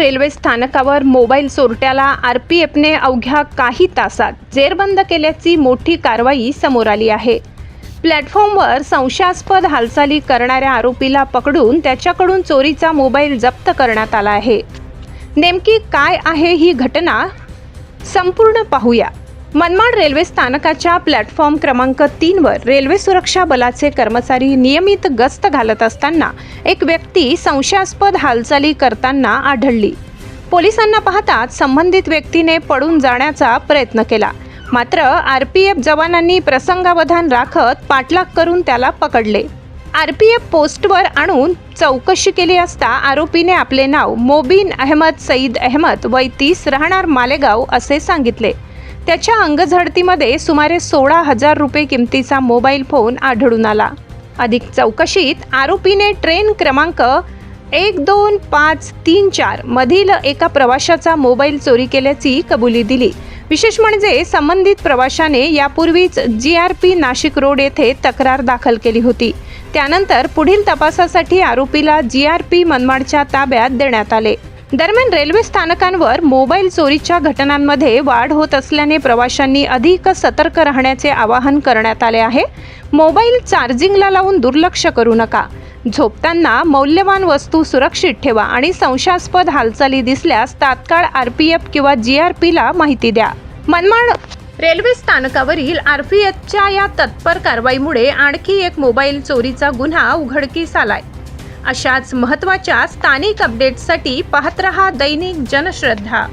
Railway स्थानकावर mobile चोरट्याला आरपीएफने अवघ्या काही तासात जेरबंद केल्याची मोठी कारवाई समोर आली आहे। प्लॅटफॉर्मवर संशयास्पद हालचाली करणाऱ्या आरोपीला पकडून त्याच्याकडून चोरीचा मोबाईल जप्त करण्यात आला आहे। नेमकी काय आहे ही घटना संपूर्ण पाहूया। मनमाड रेल्वे स्थानकाच्या प्लॅटफॉर्म क्रमांक 3 वर रेल्वे सुरक्षा बलाचे कर्मचारी नियमित गस्त घालत असताना एक व्यक्ती संशयास्पद हालचाली करताना आढळली। पोलिसांना पाहताच संबंधित व्यक्तीने पळून जाण्याचा प्रयत्न केला, मात्र आरपीएफ जवानांनी प्रसंगावधान राखत पाठलाग करून त्याला पकडले। आरपीएफ पोस्टवर आणून चौकशी केली असता आरोपीने आपले नाव मोबिन अहमद सईद अहमद वय 30 राहणार मालेगाव असे सांगितले। त्याच्या अंगझडतीमध्ये सुमारे 16,000 रुपये किमतीचा मोबाईल फोन आढळून आला। अधिक चौकशीत आरोपीने ट्रेन क्रमांक 12534 मधील एका प्रवाशाचा मोबाईल चोरी केल्याची कबुली दिली। विशेष म्हणजे संबंधित प्रवाशाने यापूर्वीच जीआरपी नाशिक रोड येथे तक्रार दाखल केली होती। त्यानंतर पुढील तपासासाठी आरोपीला जीआरपी मनमाडच्या ताब्यात देण्यात आले। दरम्यान रेल्वे स्थानकांवर मोबाईल चोरीच्या घटनांमध्ये वाढ होत असल्याने प्रवाशांनी अधिक सतर्क राहण्याचे आवाहन करण्यात आले आहे। मोबाईल चार्जिंगला लावून दुर्लक्ष करू नका। झोपताना मौल्यवान वस्तू सुरक्षित ठेवा आणि संशयास्पद हालचाली दिसल्यास तात्काळ आरपीएफ किंवा जीआरपीला माहिती द्या। मनमाड रेल्वे स्थानकावरील आरपीएफच्या या तत्पर कारवाईमुळे आणखी एक मोबाईल चोरीचा गुन्हा उघडकीस आलाय। अशाच महत्त्वाच्या स्थानिक अपडेट्ससाठी पाहत रहा दैनिक जनश्रद्धा।